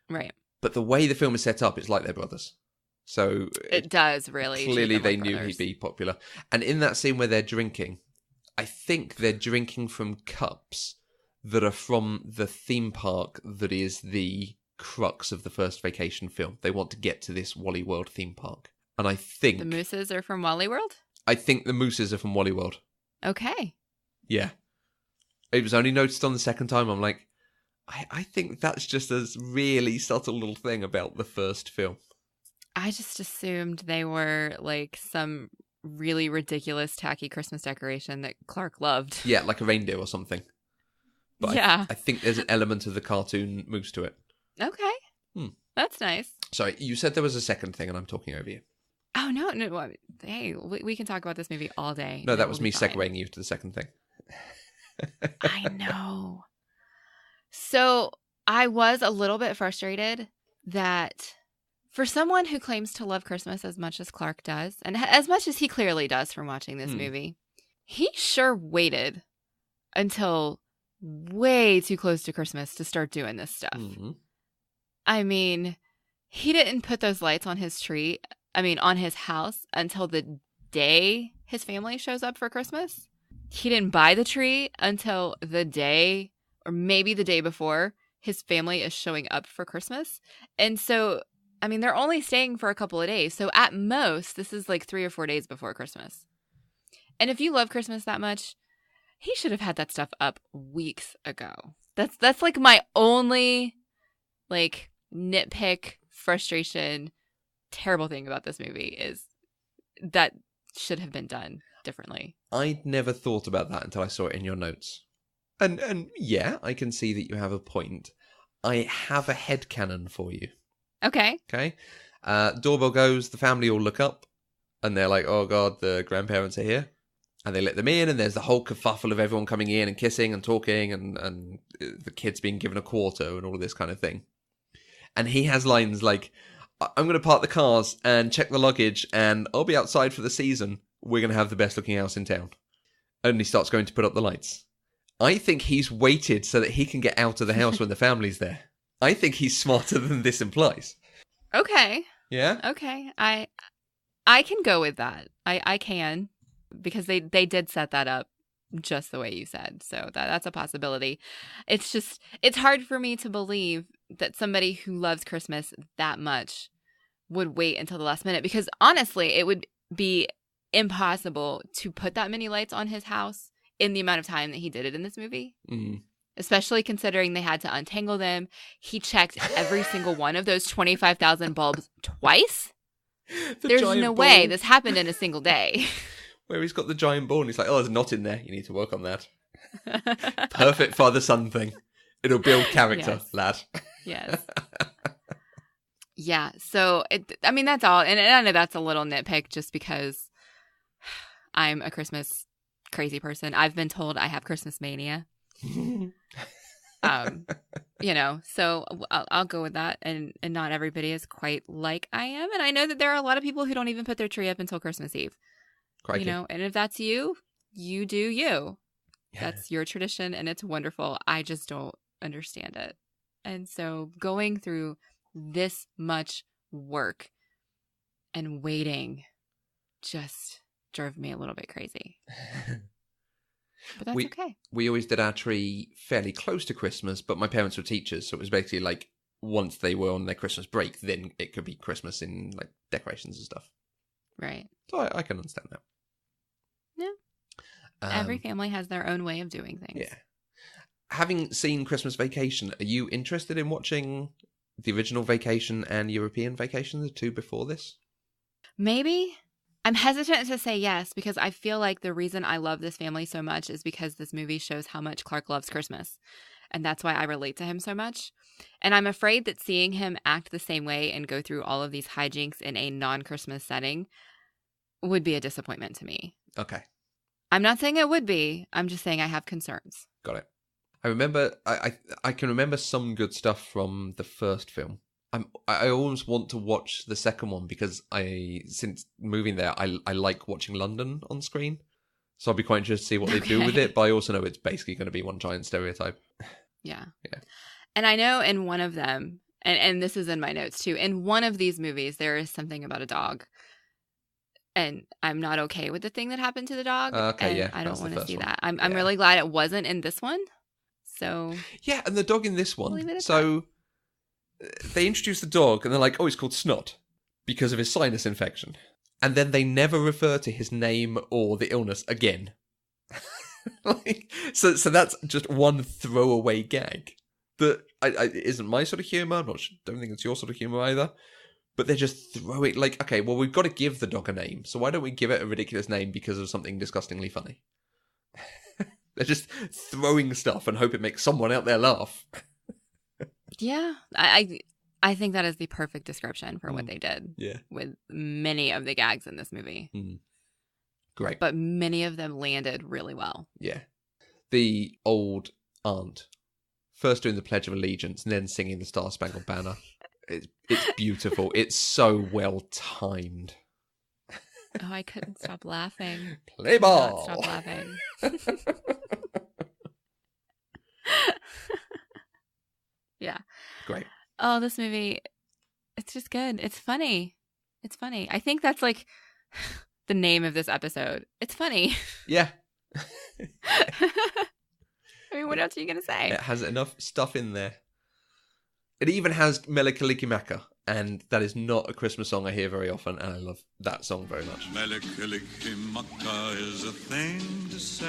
Right. But the way the film is set up, it's like they're brothers. So it does really. Clearly they like knew brothers. he'd be popular. And in that scene where they're drinking, I think they're drinking from cups that are from the theme park that is the crux of the first Vacation film. They want to get to this Wally World theme park. And I think... The mooses are from Wally World? I think the mooses are from Wally World. Okay. Yeah. It was only noticed on the second time. I'm like, I think that's just a really subtle little thing about the first film. I just assumed they were like some really ridiculous tacky Christmas decoration that Clark loved. Yeah, like a reindeer or something. But yeah. I think there's an element of the cartoon moves to it. Okay. That's nice. Sorry, you said there was a second thing and I'm talking over you. Oh, no. Hey, we can talk about this movie all day. No, that was me segueing you to the second thing. I know. So I was a little bit frustrated that for someone who claims to love Christmas as much as Clark does, and as much as he clearly does from watching this movie, he sure waited until way too close to Christmas to start doing this stuff. Mm-hmm. I mean, he didn't put those lights on his tree, on his house until the day his family shows up for Christmas. He didn't buy the tree until the day, or maybe the day before, his family is showing up for Christmas. And so, they're only staying for a couple of days. So at most, this is like 3 or 4 days before Christmas. And if you love Christmas that much, he should have had that stuff up weeks ago. That's like my only like nitpick, frustration, terrible thing about this movie is that should have been done differently. I'd never thought about that until I saw it in your notes. And yeah, I can see that you have a point. I have a headcanon for you. Okay. Okay. Doorbell goes, the family all look up, and they're like, oh God, the grandparents are here. And they let them in, and there's the whole kerfuffle of everyone coming in and kissing and talking, and the kids being given a quarter and all of this kind of thing. And he has lines like, I'm going to park the cars and check the luggage, and I'll be outside for the season. We're going to have the best looking house in town. And he starts going to put up the lights. I think he's waited so that he can get out of the house when the family's there. I think he's smarter than this implies. Okay. Yeah? Okay. I can go with that. I can. Because they did set that up just the way you said. So that's a possibility. It's just, it's hard for me to believe that somebody who loves Christmas that much would wait until the last minute. Because honestly, it would be impossible to put that many lights on his house in the amount of time that he did it in this movie. Mm. Especially considering they had to untangle them. He checked every single one of those 25,000 bulbs twice. There's no way this happened in a single day. Where he's got the giant ball and he's like, oh, there's a knot in there. You need to work on that. Perfect father-son thing. It'll build character, yes. lad. Yes. Yeah. So, that's all. And I know that's a little nitpick just because I'm a Christmas crazy person. I've been told I have Christmas mania. So I'll go with that. And not everybody is quite like I am. And I know that there are a lot of people who don't even put their tree up until Christmas Eve. Crikey. And if that's you, you do you. Yeah. That's your tradition and it's wonderful. I just don't understand it. And so going through this much work and waiting just drove me a little bit crazy. But that's okay. We always did our tree fairly close to Christmas, but my parents were teachers, so it was basically like once they were on their Christmas break, then it could be Christmas in like decorations and stuff. Right. So I can understand that. Yeah. Every family has their own way of doing things. Yeah. Having seen Christmas Vacation, are you interested in watching the original Vacation and European Vacation, the two before this? Maybe. I'm hesitant to say yes because I feel like the reason I love this family so much is because this movie shows how much Clark loves Christmas. And that's why I relate to him so much. And I'm afraid that seeing him act the same way and go through all of these hijinks in a non-Christmas setting would be a disappointment to me. Okay. I'm not saying it would be. I'm just saying I have concerns. Got it. I remember, I can remember some good stuff from the first film. I always want to watch the second one because since moving there, I like watching London on screen. So I'll be quite interested to see what they do with it. But I also know it's basically going to be one giant stereotype. Yeah. Yeah. And I know in one of them, and this is in my notes too, in one of these movies, there is something about a dog. And I'm not okay with the thing that happened to the dog. Okay, yeah. I don't want to see one. that. I'm really glad it wasn't in this one. So yeah, and the dog in this one. Leave it at So they introduce the dog, and they're like, "Oh, he's called Snot because of his sinus infection," and then they never refer to his name or the illness again. So that's just one throwaway gag that isn't my sort of humor. Don't think it's your sort of humor either. But they're just throwing like, okay, well, we've got to give the dog a name, so why don't we give it a ridiculous name because of something disgustingly funny? They're just throwing stuff and hope it makes someone out there laugh. Yeah, I think that is the perfect description for what they did. Yeah. With many of the gags in this movie. Great. But many of them landed really well. Yeah. The old aunt first doing the Pledge of Allegiance and then singing the Star Spangled Banner. It's beautiful. It's so well timed. Oh, I couldn't stop laughing. Play ball. Stop laughing. Yeah. Great. Oh, this movie, it's just good. It's funny. It's funny. I think that's like the name of this episode. It's funny. Yeah. I mean, what else are you going to say? It has enough stuff in there. It even has Mele Kalikimaka, and that is not a Christmas song I hear very often, and I love that song very much. Mele Kalikimaka is a thing to say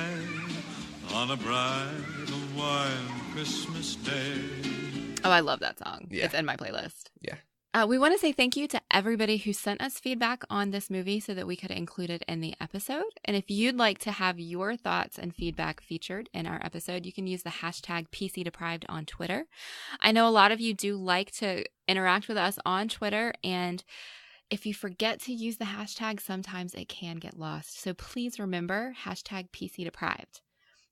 on a bright and white Christmas day. Oh, I love that song. Yeah. It's in my playlist. Yeah. We want to say thank you to everybody who sent us feedback on this movie so that we could include it in the episode. And if you'd like to have your thoughts and feedback featured in our episode, you can use the hashtag PCDeprived on Twitter. I know a lot of you do like to interact with us on Twitter, and if you forget to use the hashtag, sometimes it can get lost. So please remember hashtag PCDeprived.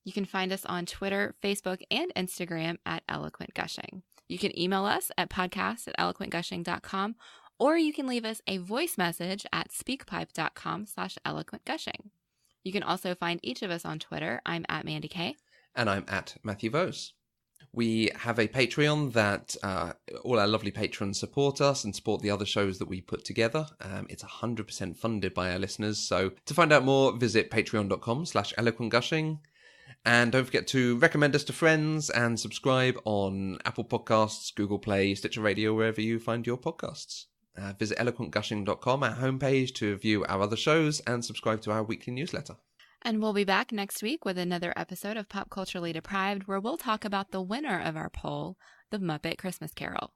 You can find us on Twitter, Facebook, and Instagram at Eloquent Gushing. You can email us at podcast@eloquentgushing.com, or you can leave us a voice message at speakpipe.com/eloquentgushing. You can also find each of us on Twitter. I'm at Mandi K. And I'm at Matthew Vose. We have a Patreon that all our lovely patrons support us and support the other shows that we put together. It's 100% funded by our listeners. So to find out more, visit patreon.com/eloquentgushing. And don't forget to recommend us to friends and subscribe on Apple Podcasts, Google Play, Stitcher Radio, wherever you find your podcasts. Visit eloquentgushing.com, our homepage, to view our other shows and subscribe to our weekly newsletter. And we'll be back next week with another episode of Pop Culturally Deprived, where we'll talk about the winner of our poll, The Muppet Christmas Carol.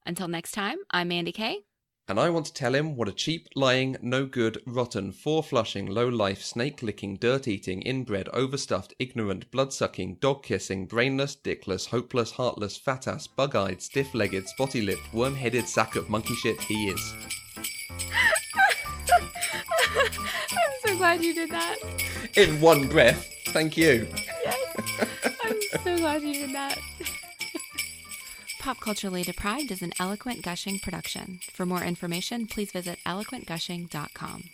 Until next time, I'm Mandi K. And I want to tell him what a cheap, lying, no good, rotten, four-flushing, low-life, snake-licking, dirt-eating, inbred, overstuffed, ignorant, blood-sucking, dog-kissing, brainless, dickless, hopeless, heartless, fat-ass, bug-eyed, stiff-legged, spotty-lipped, worm-headed sack of monkey shit he is. I'm so glad you did that. In one breath. Thank you. Yes. I'm so glad you did that. Pop Culturally Deprived is an Eloquent Gushing production. For more information, please visit eloquentgushing.com.